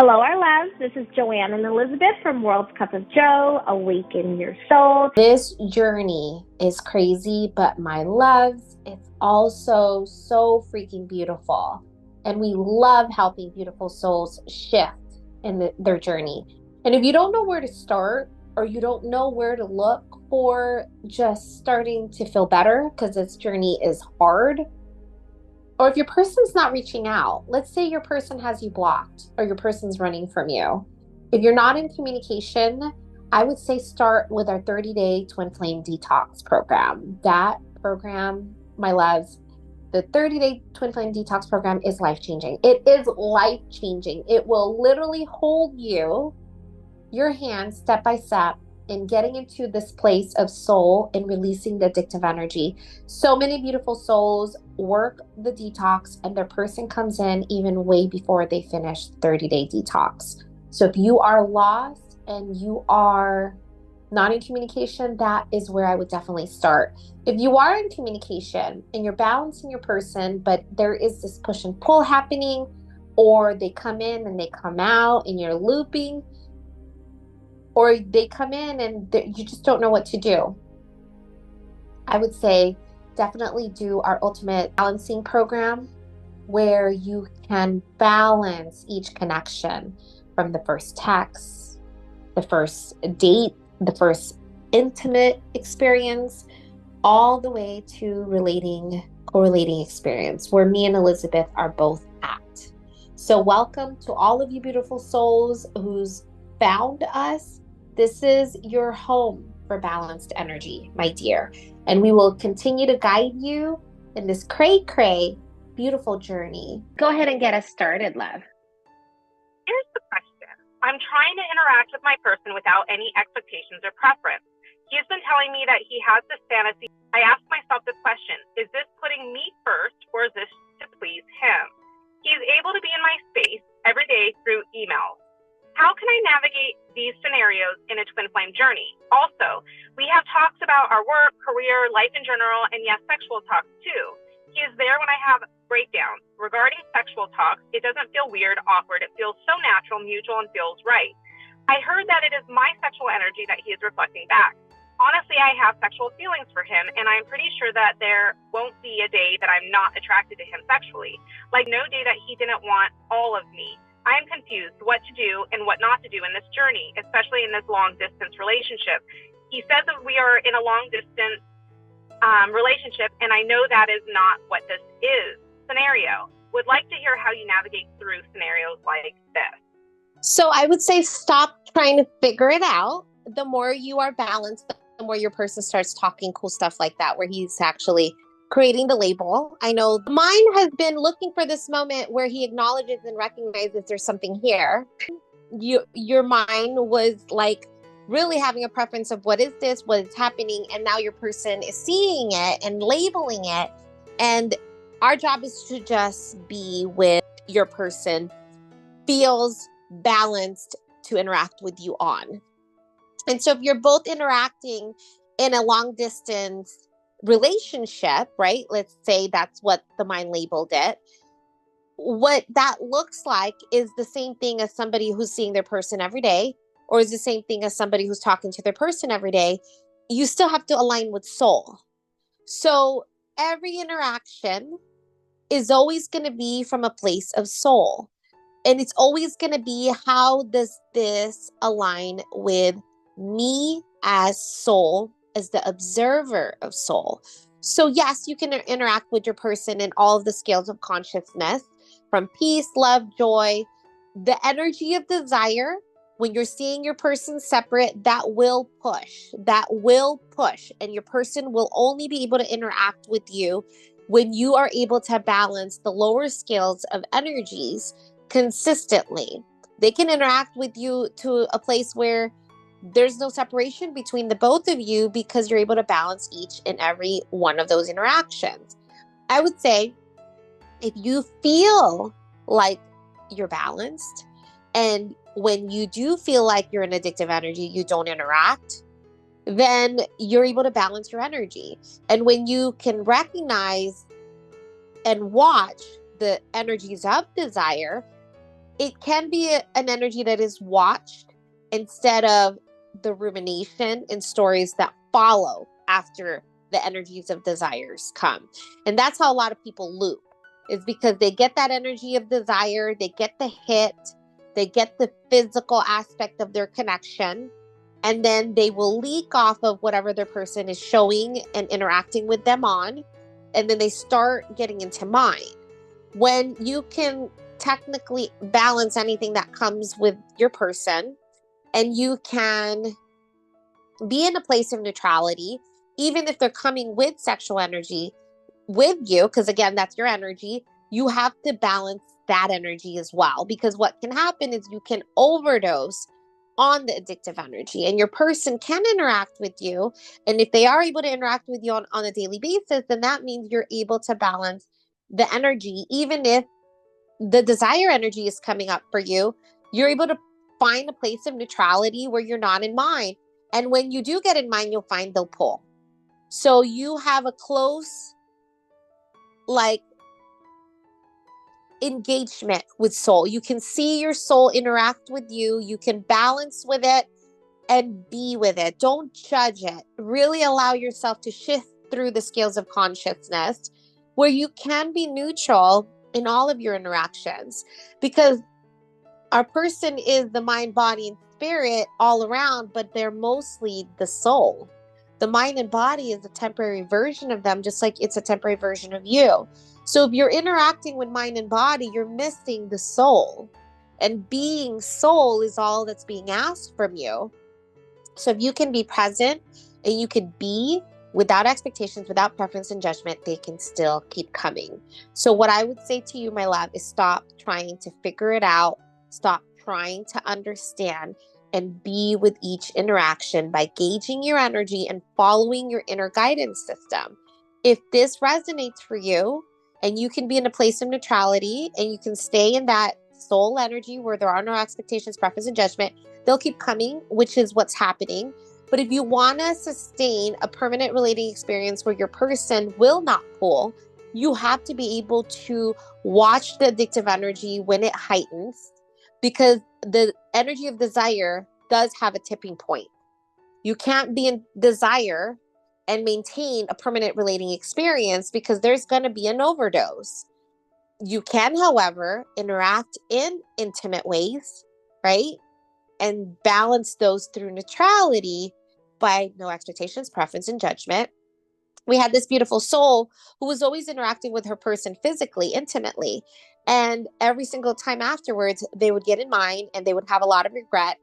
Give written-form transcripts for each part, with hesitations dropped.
Hello, our loves. This is Joanne and Elizabeth from World's Cup of Joe. Awaken your soul. This journey is crazy, but my loves, it's also so freaking beautiful. And we love helping beautiful souls shift in their journey. And if you don't know where to start, or you don't know where to look for just starting to feel better because this journey is hard, or if your person's not reaching out, let's say your person has you blocked or your person's running from you. If you're not in communication, I would say start with our 30-day twin flame detox program. That program, my loves, the 30-day twin flame detox program is life-changing. It is life-changing. It will literally hold you, your hand, step by step, in getting into this place of soul and releasing the addictive energy. So many beautiful souls work the detox and their person comes in even way before they finish 30-day detox. So if you are lost and you are not in communication, that is where I would definitely start. If you are in communication and you're balancing your person, but there is this push and pull happening, or they come in and they come out and you're looping, or they come in and you just don't know what to do, I would say definitely do our ultimate balancing program, where you can balance each connection from the first text, the first date, the first intimate experience, all the way to correlating experience, where me and Elizabeth are both at. So welcome to all of you beautiful souls who's found us. This is your home for balanced energy, my dear. And we will continue to guide you in this cray-cray, beautiful journey. Go ahead and get us started, love. Here's the question. I'm trying to interact with my person without any expectations or preference. He's been telling me that he has this fantasy. I ask myself this question: is this putting me first, or is this to please him? He's able to be in my space every day through emails. How can I navigate these scenarios in a twin flame journey? Also, we have talks about our work, career, life in general, and yes, sexual talks too. He is there when I have breakdowns. Regarding sexual talks, it doesn't feel weird, awkward. It feels so natural, mutual, and feels right. I heard that it is my sexual energy that he is reflecting back. Honestly, I have sexual feelings for him, and I'm pretty sure that there won't be a day that I'm not attracted to him sexually. Like no day that he didn't want all of me. I am confused what to do and what not to do in this journey, especially in this long-distance relationship. He says that we are in a long-distance relationship, and I know that is not what this is. Scenario. Would like to hear how you navigate through scenarios like this. So I would say stop trying to figure it out. The more you are balanced, the more your person starts talking cool stuff like that, where he's actually creating the label. I know mine has been looking for this moment where he acknowledges and recognizes there's something here. Your mind was like really having a preference of what is this, what is happening, and now your person is seeing it and labeling it. And our job is to just be with your person feels balanced to interact with you on. And so if you're both interacting in a long distance relationship, right? Let's say that's what the mind labeled it. What that looks like is the same thing as somebody who's seeing their person every day, or is the same thing as somebody who's talking to their person every day. You still have to align with soul. So every interaction is always going to be from a place of soul. And it's always going to be, how does this align with me as soul, as the observer of soul? So yes, you can interact with your person in all of the scales of consciousness, from peace, love, joy. The energy of desire, when you're seeing your person separate, that will push. And your person will only be able to interact with you when you are able to balance the lower scales of energies consistently. They can interact with you to a place where there's no separation between the both of you, because you're able to balance each and every one of those interactions. I would say, if you feel like you're balanced, and when you do feel like you're in addictive energy, you don't interact, then you're able to balance your energy. And when you can recognize and watch the energies of desire, it can be an energy that is watched instead of the rumination and stories that follow after the energies of desires come. And that's how a lot of people loop, is because they get that energy of desire, they get the hit, they get the physical aspect of their connection, and then they will leak off of whatever their person is showing and interacting with them on. And then they start getting into mind. When you can technically balance anything that comes with your person, and you can be in a place of neutrality, even if they're coming with sexual energy with you, because again, that's your energy, you have to balance that energy as well. Because what can happen is you can overdose on the addictive energy, and your person can interact with you. And if they are able to interact with you on a daily basis, then that means you're able to balance the energy. Even if the desire energy is coming up for you, you're able to find a place of neutrality where you're not in mind. And when you do get in mind, you'll find they'll pull. So you have a close, like, engagement with soul. You can see your soul interact with you. You can balance with it and be with it. Don't judge it. Really allow yourself to shift through the scales of consciousness where you can be neutral in all of your interactions, because our person is the mind, body, and spirit all around, but they're mostly the soul. The mind and body is a temporary version of them, just like it's a temporary version of you. So if you're interacting with mind and body, you're missing the soul. And being soul is all that's being asked from you. So if you can be present and you can be without expectations, without preference and judgment, they can still keep coming. So what I would say to you, my love, is stop trying to figure it out. Stop trying to understand, and be with each interaction by gauging your energy and following your inner guidance system. If this resonates for you, and you can be in a place of neutrality, and you can stay in that soul energy where there are no expectations, preference, and judgment, they'll keep coming, which is what's happening. But if you want to sustain a permanent relating experience where your person will not pull, you have to be able to watch the addictive energy when it heightens, because the energy of desire does have a tipping point. You can't be in desire and maintain a permanent relating experience, because there's going to be an overdose. You can, however, interact in intimate ways, right? And balance those through neutrality by no expectations, preference, and judgment. We had this beautiful soul who was always interacting with her person physically, intimately. And every single time afterwards, they would get in mind and they would have a lot of regret.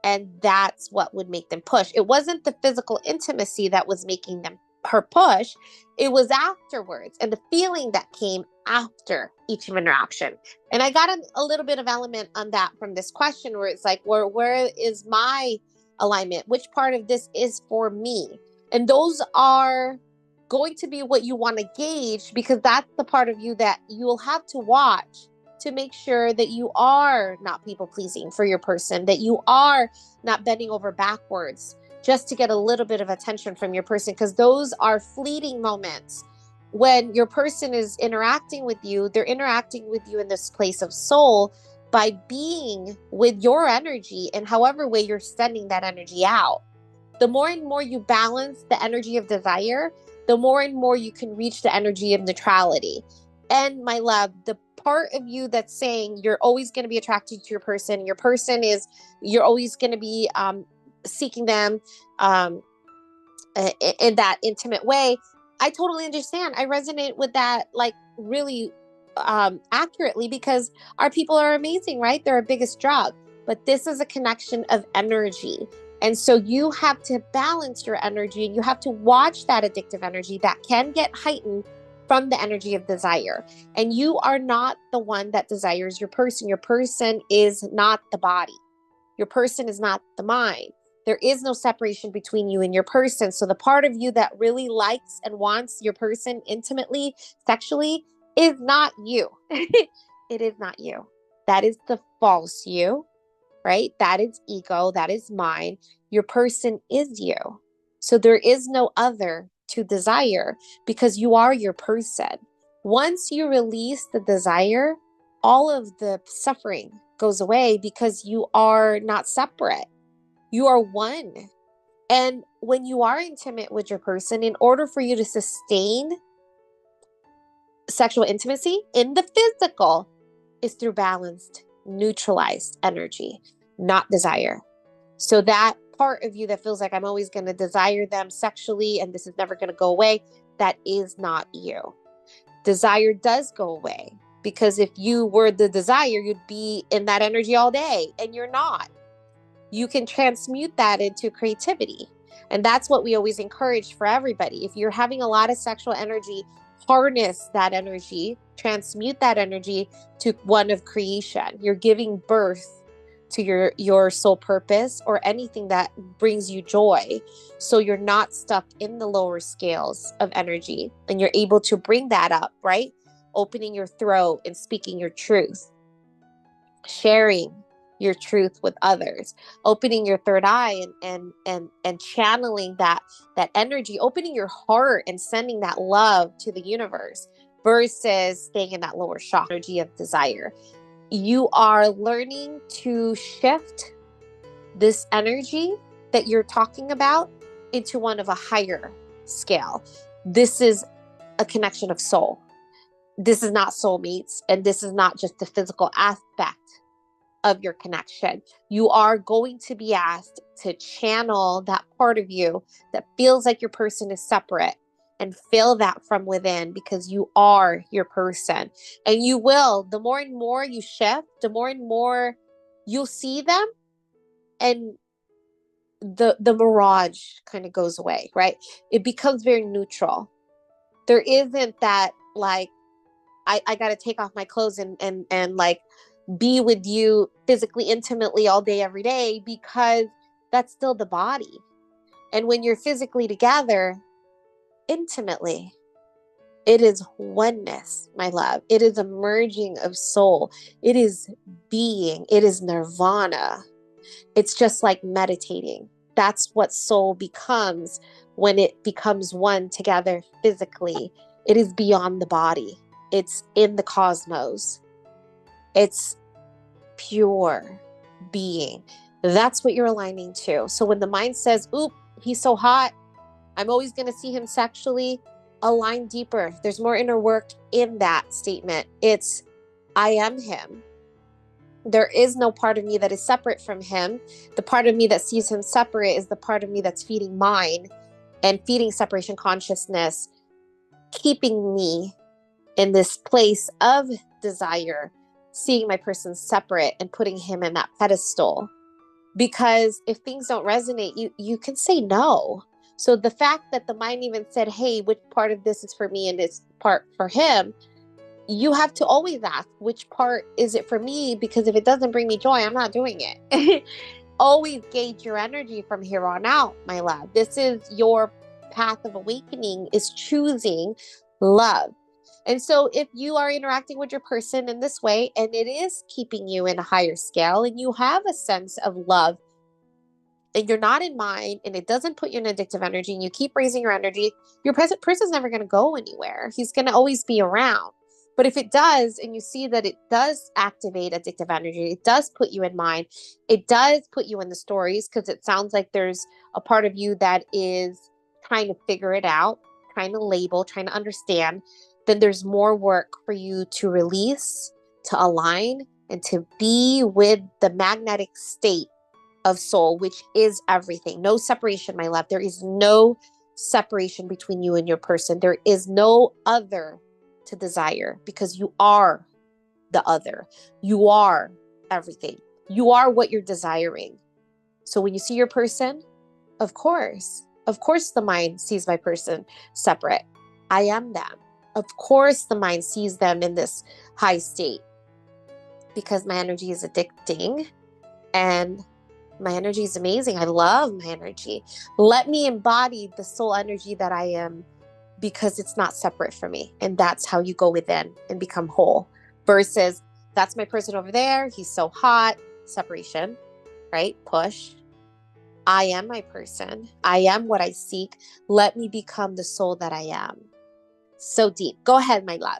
And that's what would make them push. It wasn't the physical intimacy that was making her push. It was afterwards, and the feeling that came after each interaction. And I got a little bit of element on that from this question, where it's like, where is my alignment? Which part of this is for me? And those are going to be what you want to gauge, because that's the part of you that you will have to watch to make sure that you are not people pleasing for your person, that you are not bending over backwards just to get a little bit of attention from your person, because those are fleeting moments. When your person is interacting with you, they're interacting with you in this place of soul by being with your energy in however way you're sending that energy out. The more and more you balance the energy of desire, the more and more you can reach the energy of neutrality. And my love, the part of you that's saying you're always going to be attracted to your person is, you're always going to be seeking them in that intimate way, I totally understand. I resonate with that, like, really accurately, because our people are amazing, right? They're our biggest drug. But this is a connection of energy. And so you have to balance your energy, and you have to watch that addictive energy that can get heightened from the energy of desire. And you are not the one that desires your person. Your person is not the body. Your person is not the mind. There is no separation between you and your person. So the part of you that really likes and wants your person intimately, sexually, is not you. It is not you. That is the false you, right? That is ego. That is mine. Your person is you. So there is no other to desire, because you are your person. Once you release the desire, all of the suffering goes away because you are not separate. You are one. And when you are intimate with your person, in order for you to sustain sexual intimacy in the physical, is through balanced, neutralized energy, not desire. So that part of you that feels like I'm always going to desire them sexually and this is never going to go away, that is not you. Desire does go away, because if you were the desire, you'd be in that energy all day, and you're not. You can transmute that into creativity. And that's what we always encourage for everybody. If you're having a lot of sexual energy, harness that energy, transmute that energy to one of creation. You're giving birth to your soul purpose or anything that brings you joy. So you're not stuck in the lower scales of energy, and you're able to bring that up, right? Opening your throat and speaking your truth, sharing your truth with others, opening your third eye and channeling that energy, opening your heart and sending that love to the universe versus staying in that lower chakra energy of desire. You are learning to shift this energy that you're talking about into one of a higher scale. This is a connection of soul. This is not soulmates, and this is not just the physical aspect of your connection. You are going to be asked to channel that part of you that feels like your person is separate and feel that from within, because you are your person. And you will, the more and more you shift, the more and more you'll see them, and the mirage kind of goes away, right? It becomes very neutral. There isn't that like, I got to take off my clothes and like be with you physically, intimately all day, every day, because that's still the body. And when you're physically together, intimately, it is oneness, my love. It is a merging of soul. It is being. It is nirvana. It's just like meditating. That's what soul becomes when it becomes one together physically. It is beyond the body. It's in the cosmos. It's pure being. That's what you're aligning to. So when the mind says, oop, he's so hot, I'm always going to see him sexually, align deeper. There's more inner work in that statement. It's, I am him. There is no part of me that is separate from him. The part of me that sees him separate is the part of me that's feeding mine and feeding separation consciousness, keeping me in this place of desire, seeing my person separate and putting him in that pedestal. Because if things don't resonate, you can say no. So the fact that the mind even said, hey, which part of this is for me and this part for him, you have to always ask, which part is it for me? Because if it doesn't bring me joy, I'm not doing it. Always gauge your energy from here on out, my love. This is your path of awakening, is choosing love. And so if you are interacting with your person in this way, and it is keeping you in a higher scale, and you have a sense of love, and you're not in mind, and it doesn't put you in addictive energy, and you keep raising your energy, your present person's never going to go anywhere. He's going to always be around. But if it does, and you see that it does activate addictive energy, it does put you in mind, it does put you in the stories, because it sounds like there's a part of you that is trying to figure it out, trying to label, trying to understand, then there's more work for you to release, to align, and to be with the magnetic state of soul, which is everything. No separation, my love. There is no separation between you and your person. There is no other to desire, because you are the other. You are everything. You are what you're desiring. So when you see your person, of course the mind sees my person separate. I am them. Of course the mind sees them in this high state, because my energy is addicting and my energy is amazing. I love my energy. Let me embody the soul energy that I am, because it's not separate from me. And that's how you go within and become whole, versus that's my person over there. He's so hot. Separation, right? Push. I am my person. I am what I seek. Let me become the soul that I am. So deep. Go ahead, my love.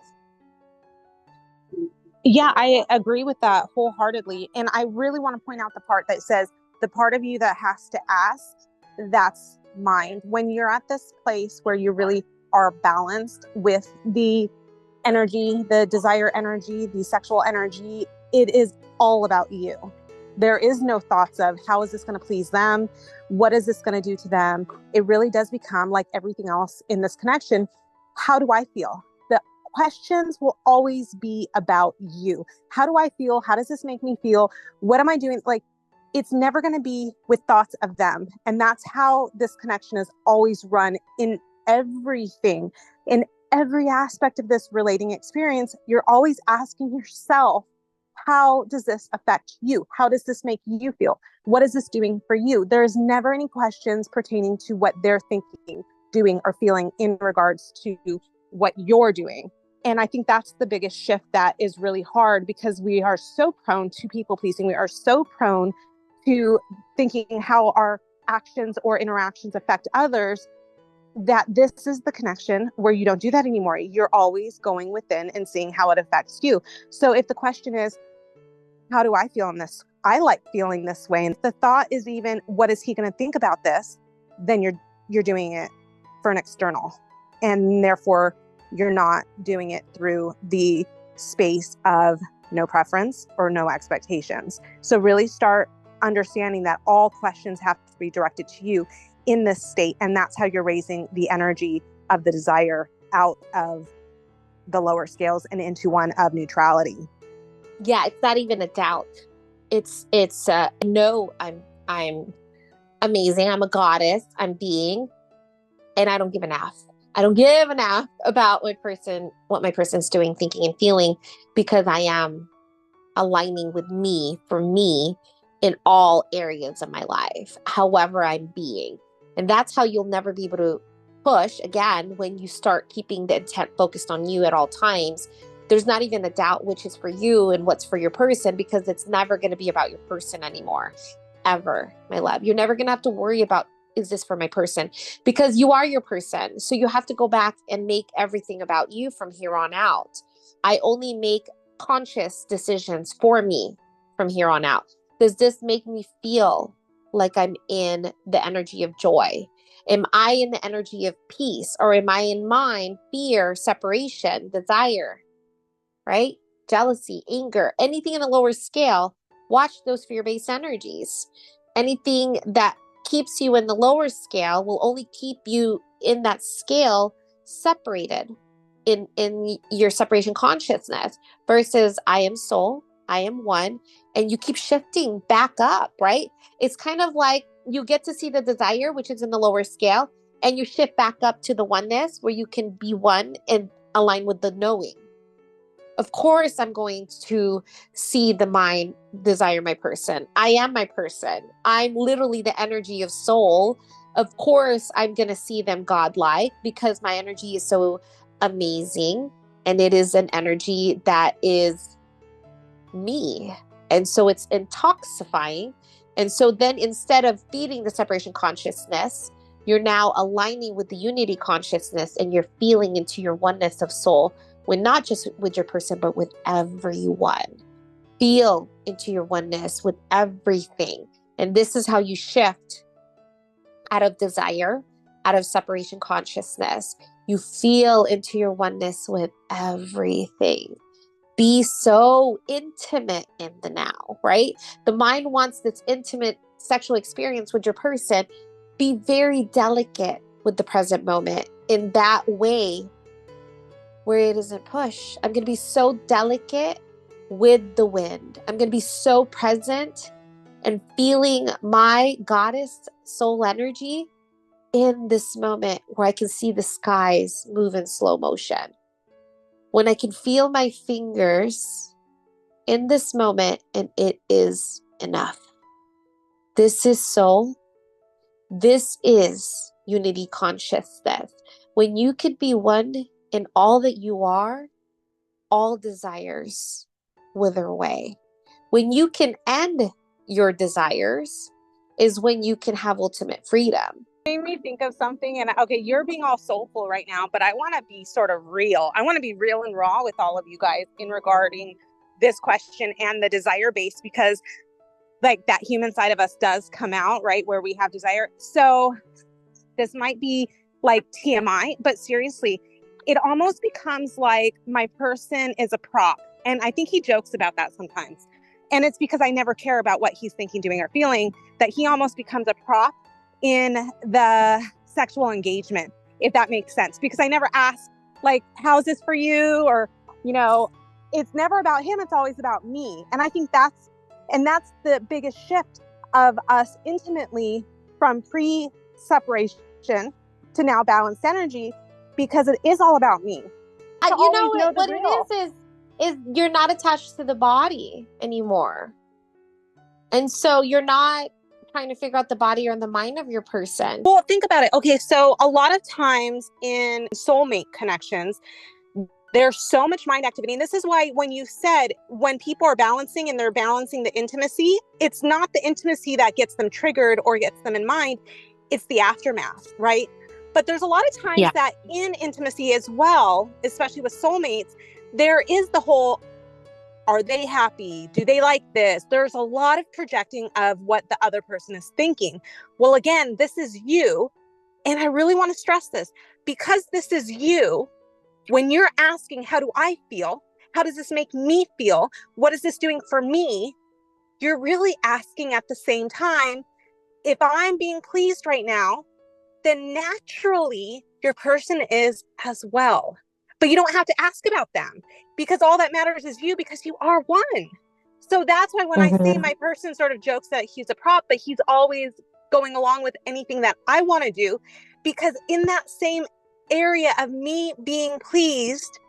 Yeah, I agree with that wholeheartedly. And I really want to point out the part that says the part of you that has to ask, that's mind. When you're at this place where you really are balanced with the energy, the desire energy, the sexual energy, it is all about you. There is no thoughts of how is this going to please them? What is this going to do to them? It really does become like everything else in this connection. How do I feel? The questions will always be about you. How do I feel? How does this make me feel? What am I doing? Like, it's never going to be with thoughts of them. And that's how this connection is always run in everything, in every aspect of this relating experience. You're always asking yourself, how does this affect you? How does this make you feel? What is this doing for you? There's never any questions pertaining to what they're thinking, doing, or feeling in regards to what you're doing. And I think that's the biggest shift that is really hard, because we are so prone to people pleasing. We are so prone to thinking how our actions or interactions affect others, that this is the connection where you don't do that anymore. You're always going within and seeing how it affects you. So if the question is, how do I feel in this? I like feeling this way. And if the thought is even, what is he going to think about this? Then you're doing it for an external. And therefore, you're not doing it through the space of no preference or no expectations. So really start understanding that all questions have to be directed to you in this state. And that's how you're raising the energy of the desire out of the lower scales and into one of neutrality. Yeah, it's not even a doubt. It's no, I'm amazing. I'm a goddess. I'm being, and I don't give an F. I don't give an F about what my person's doing, thinking, and feeling, because I am aligning with me, for me, in all areas of my life, however I'm being. And that's how you'll never be able to push, again, when you start keeping the intent focused on you at all times. There's not even a doubt which is for you and what's for your person, because it's never going to be about your person anymore, ever, my love. You're never going to have to worry about, is this for my person? Because you are your person. So you have to go back and make everything about you from here on out. I only make conscious decisions for me from here on out. Does this make me feel like I'm in the energy of joy? Am I in the energy of peace? Or am I in mind, fear, separation, desire, right? Jealousy, anger, anything in a lower scale? Watch those fear-based energies. Anything that keeps you in the lower scale will only keep you in that scale separated in your separation consciousness, versus I am soul, I am one, and you keep shifting back up, right? It's kind of like you get to see the desire, which is in the lower scale, and you shift back up to the oneness where you can be one and align with the knowing. Of course, I'm going to see the mind desire my person. I am my person. I'm literally the energy of soul. Of course, I'm going to see them godlike, because my energy is so amazing. And it is an energy that is me. And so it's intoxifying. And so then instead of feeding the separation consciousness, you're now aligning with the unity consciousness, and you're feeling into your oneness of soul, when not just with your person, but with everyone. Feel into your oneness with everything. And this is how you shift out of desire, out of separation consciousness. You feel into your oneness with everything. Be so intimate in the now, right? The mind wants this intimate sexual experience with your person. Be very delicate with the present moment in that way, where it isn't push. I'm going to be so delicate with the wind. I'm going to be so present and feeling my goddess soul energy in this moment, where I can see the skies move in slow motion. When I can feel my fingers in this moment, and it is enough. This is soul. This is unity consciousness. When you could be one in all that you are, all desires wither away. When you can end your desires is when you can have ultimate freedom. Made me think of something, and okay, you're being all soulful right now, but I want to be sort of real. I want to be real and raw with all of you guys in regarding this question and the desire base, because like that human side of us does come out, right? Where we have desire. So this might be like TMI, but seriously, it almost becomes like my person is a prop. And I think he jokes about that sometimes. And it's because I never care about what he's thinking, doing, or feeling, that he almost becomes a prop in the sexual engagement, if that makes sense. Because I never ask, like, how's this for you? Or, you know, it's never about him. It's always about me. And I think that's the biggest shift of us intimately from pre-separation to now balanced energy, because it is all about me. You know what it is you're not attached to the body anymore. And so you're not trying to figure out the body or the mind of your person. Well, think about it. Okay, so a lot of times in soulmate connections, there's so much mind activity. And this is why when you said when people are balancing and they're balancing the intimacy, it's not the intimacy that gets them triggered or gets them in mind. It's the aftermath, right? But there's a lot of times that in intimacy as well, especially with soulmates, there is the whole, are they happy? Do they like this? There's a lot of projecting of what the other person is thinking. Well, again, this is you. And I really want to stress this, because this is you. When you're asking, how do I feel? How does this make me feel? What is this doing for me? You're really asking at the same time, if I'm being pleased right now, then naturally your person is as well. But you don't have to ask about them, because all that matters is you, because you are one. So that's why when I say my person sort of jokes that he's a prop, but he's always going along with anything that I want to do, because in that same area of me being pleased,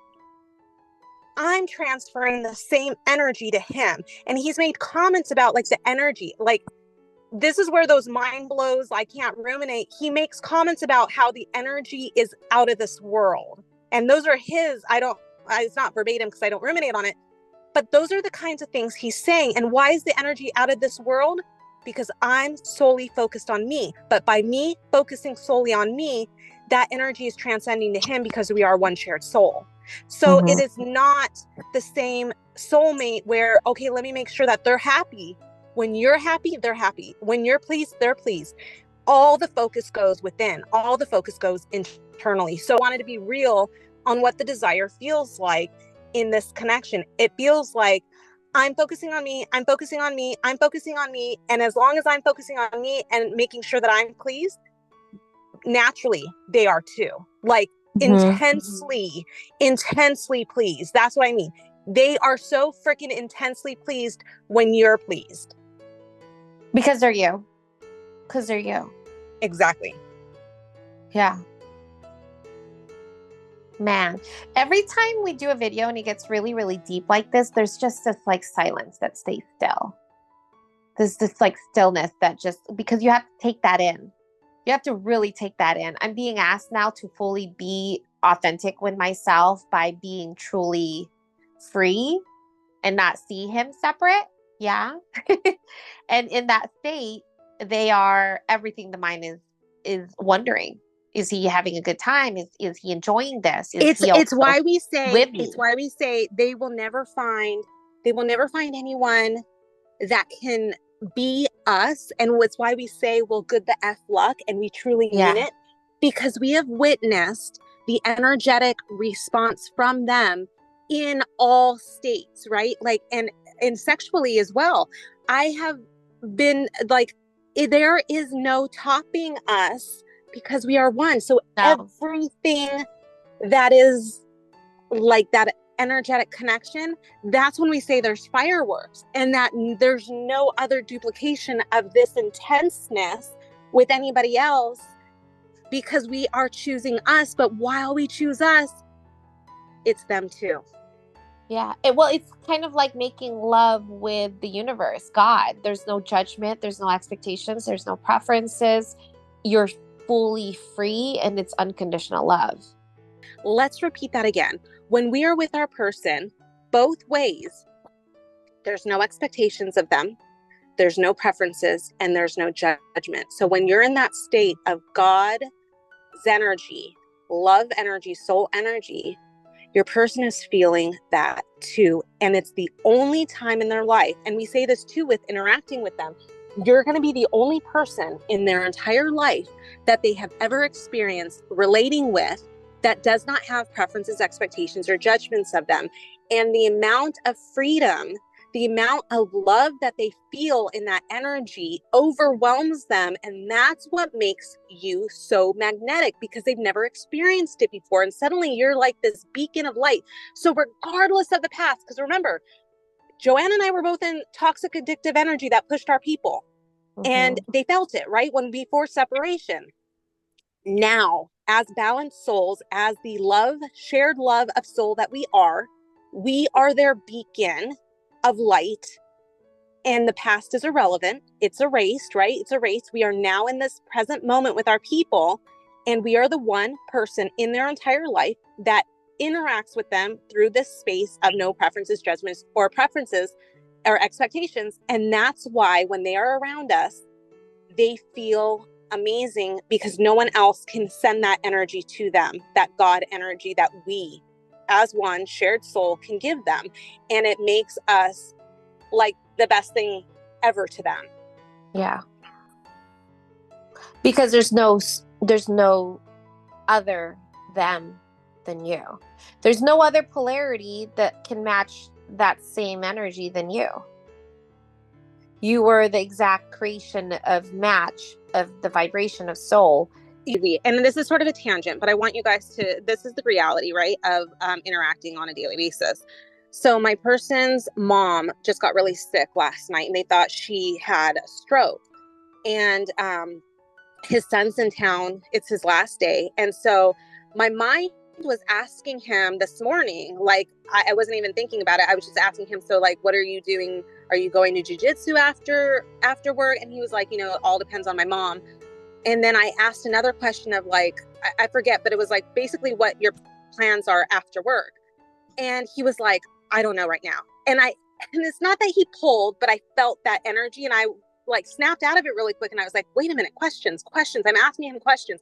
I'm transferring the same energy to him. And he's made comments about like the energy, like this is where those mind blows, I can't ruminate. He makes comments about how the energy is out of this world. And those are his, it's not verbatim because I don't ruminate on it, but those are the kinds of things he's saying. And why is the energy out of this world? Because I'm solely focused on me. But by me focusing solely on me, that energy is transcending to him, because we are one shared soul. So it is not the same soulmate where, okay, let me make sure that they're happy. When you're happy, they're happy. When you're pleased, they're pleased. All the focus goes within. All the focus goes internally. So I wanted to be real on what the desire feels like in this connection. It feels like I'm focusing on me. I'm focusing on me. I'm focusing on me. And as long as I'm focusing on me and making sure that I'm pleased, naturally they are too. Like intensely pleased. That's what I mean. They are so freaking intensely pleased when you're pleased. Because they're you. Exactly. Yeah. Man, every time we do a video and it gets really, really deep like this, there's just this like silence that stays still. There's this like stillness that just, because you have to take that in. You have to really take that in. I'm being asked now to fully be authentic with myself by being truly free and not see him separate. Yeah. And in that state, they are everything the mind is wondering. Is he having a good time? Is he enjoying this? It's why we say they will never find anyone that can be us. And it's why we say, well, good the F luck, and we truly mean it, because we have witnessed the energetic response from them in all states, right? Like, and sexually as well. I have been like, there is no topping us, because we are one. So everything that is like that energetic connection, that's when we say there's fireworks, and that there's no other duplication of this intenseness with anybody else, because we are choosing us. But while we choose us, it's them too. Yeah. It's kind of like making love with the universe, God. There's no judgment. There's no expectations. There's no preferences. You're fully free, and it's unconditional love. Let's repeat that again. When we are with our person, both ways, there's no expectations of them, there's no preferences, and there's no judgment. So when you're in that state of God's energy, love energy, soul energy, your person is feeling that too. And it's the only time in their life, and we say this too with interacting with them, you're going to be the only person in their entire life that they have ever experienced relating with that does not have preferences, expectations, or judgments of them. And the amount of freedom, the amount of love that they feel in that energy overwhelms them. And that's what makes you so magnetic, because they've never experienced it before. And suddenly you're like this beacon of light. So regardless of the past, because remember, Joanne and I were both in toxic, addictive energy that pushed our people. And they felt it, right? When before separation. Now, as balanced souls, as the love, shared love of soul that we are their beacon of light. And the past is irrelevant. It's erased, right? It's erased. We are now in this present moment with our people. And we are the one person in their entire life that interacts with them through this space of no preferences, judgments, or preferences or expectations. And that's why when they are around us, they feel amazing, because no one else can send that energy to them, that God energy that we as one shared soul can give them. And it makes us like the best thing ever to them. Yeah. Because there's no other them than you. There's no other polarity that can match that same energy than you. You were the exact creation of match of the vibration of soul. And this is sort of a tangent, but I want you guys to, this is the reality, right, of interacting on a daily basis. So my person's mom just got really sick last night, and they thought she had a stroke. And his son's in town. It's his last day. And so my mind was asking him this morning, like, I wasn't even thinking about it. I was just asking him, so like, what are you doing? Are you going to jujitsu after work? And he was like, it all depends on my mom. And then I asked another question of like, I forget, but it was like basically what your plans are after work. And he was like, I don't know right now. And it's not that he pulled, but I felt that energy, and I like snapped out of it really quick. And I was like, wait a minute, questions. I'm asking him questions.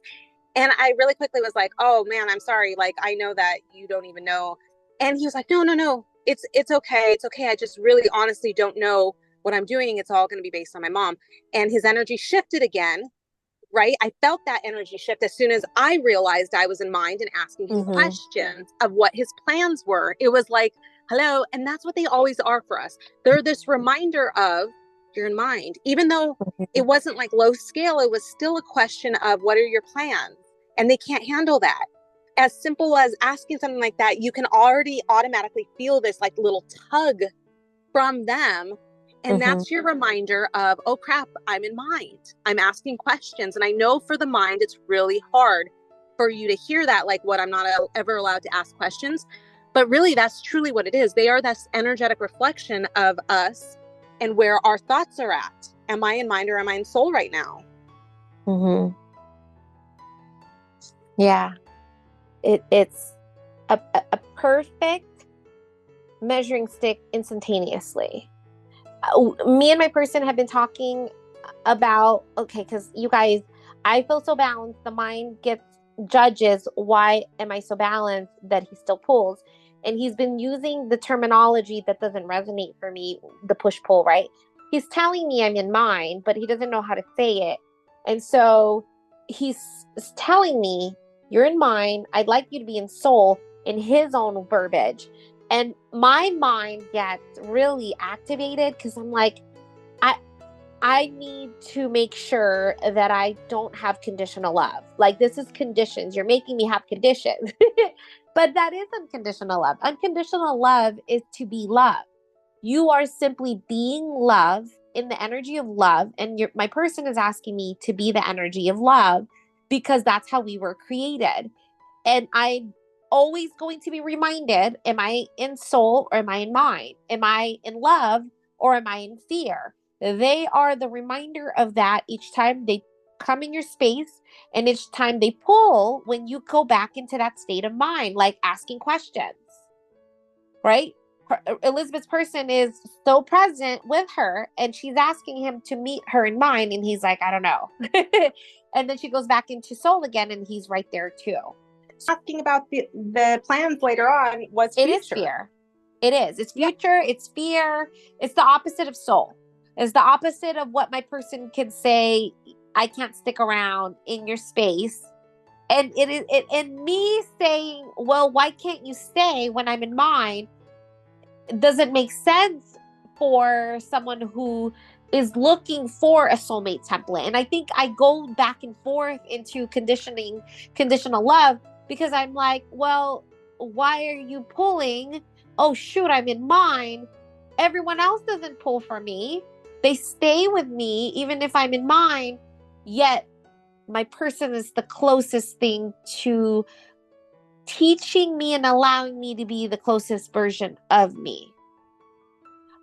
And I really quickly was like, oh man, I'm sorry. Like, I know that you don't even know. And he was like, no, it's okay. It's okay. I just really honestly don't know what I'm doing. It's all going to be based on my mom. And his energy shifted again, right? I felt that energy shift as soon as I realized I was in mind and asking him questions of what his plans were. It was like, hello. And that's what they always are for us. They're this reminder of, you're in mind. Even though it wasn't like low scale, it was still a question of, what are your plans? And they can't handle that. As simple as asking something like that, you can already automatically feel this like little tug from them. And that's your reminder of, oh crap, I'm in mind. I'm asking questions. And I know for the mind, it's really hard for you to hear that, like, what, I'm not ever allowed to ask questions. But really, that's truly what it is. They are this energetic reflection of us and where our thoughts are at. Am I in mind or am I in soul right now? Yeah. It's a perfect measuring stick instantaneously. Me and my person have been talking about, okay, because you guys, I feel so balanced. The mind judges, why am I so balanced that he still pulls? And he's been using the terminology that doesn't resonate for me, the push-pull, right? He's telling me I'm in mind, but he doesn't know how to say it. And so he's telling me, you're in mind. I'd like you to be in soul, in his own verbiage. And my mind gets really activated because I'm like, I need to make sure that I don't have conditional love. Like, this is conditions. You're making me have conditions. But that is unconditional love. Unconditional love is to be love. You are simply being love in the energy of love. And my person is asking me to be the energy of love because that's how we were created. And I'm always going to be reminded, am I in soul or am I in mind? Am I in love or am I in fear? They are the reminder of that each time they come in your space and each time they pull when you go back into that state of mind, like asking questions, right? Elizabeth's person is so present with her and she's asking him to meet her in mind and he's like, I don't know. And then she goes back into soul again and he's right there too. Asking about the plans later on was It future. is fear. It is. It's future. Yeah. It's fear. It's the opposite of soul. It's the opposite of what my person could say. I can't stick around in your space. And and me saying, well, why can't you stay when I'm in mine? Doesn't make sense for someone who is looking for a soulmate template. And I think I go back and forth into conditional love, because I'm like, well, why are you pulling? Oh, shoot, I'm in mine. Everyone else doesn't pull for me. They stay with me, even if I'm in mine, yet my person is the closest thing to teaching me and allowing me to be the closest version of me,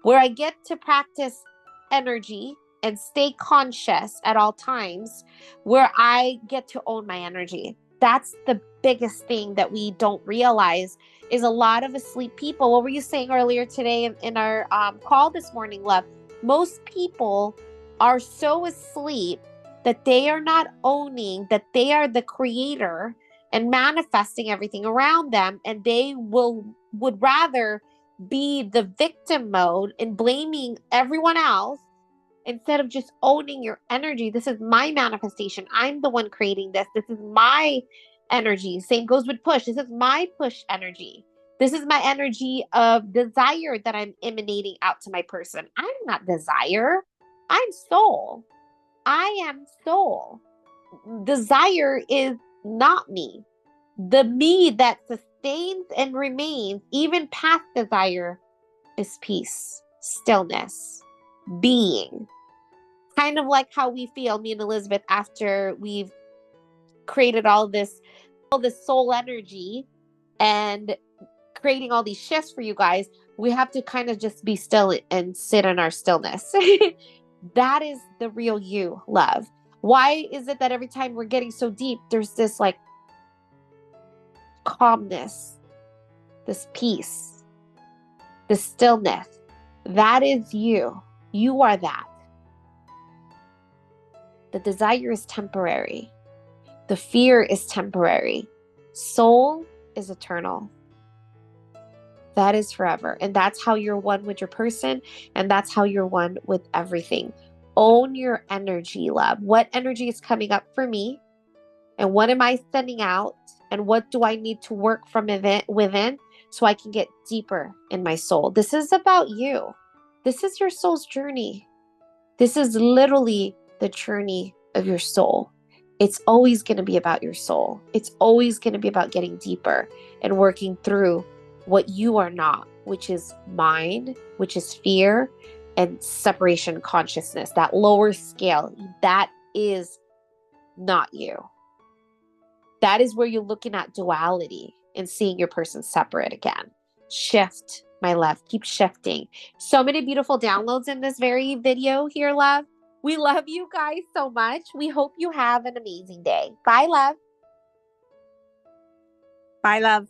where I get to practice energy and stay conscious at all times, where I get to own my energy. That's the biggest thing that we don't realize, is a lot of asleep people. What were you saying earlier today in our call this morning, love? Most people are so asleep that they are not owning that they are the creator and manifesting everything around them. And they would rather be the victim mode and blaming everyone else, instead of just owning your energy. This is my manifestation. I'm the one creating this. This is my energy. Same goes with push. This is my push energy. This is my energy of desire that I'm emanating out to my person. I'm not desire. I'm soul. I am soul. Desire is not me. The me that sustains and remains even past desire is peace, stillness, being. Kind of like how we feel, me and Elizabeth, after we've created all this soul energy and creating all these shifts for you guys. We have to kind of just be still and sit in our stillness. That is the real you, love. Why is it that every time we're getting so deep, there's this like calmness, this peace, this stillness? That is you. You are that. The desire is temporary. The fear is temporary. Soul is eternal. That is forever. And that's how you're one with your person. And that's how you're one with everything. Own your energy, love. What energy is coming up for me? And what am I sending out? And what do I need to work from within so I can get deeper in my soul? This is about you. This is your soul's journey. This is literally the journey of your soul. It's always going to be about your soul. It's always going to be about getting deeper and working through what you are not, which is mind, which is fear and separation consciousness, that lower scale. That is not you. That is where you're looking at duality and seeing your person separate again. Shift, my love. Keep shifting. So many beautiful downloads in this very video here, love. We love you guys so much. We hope you have an amazing day. Bye, love. Bye, love.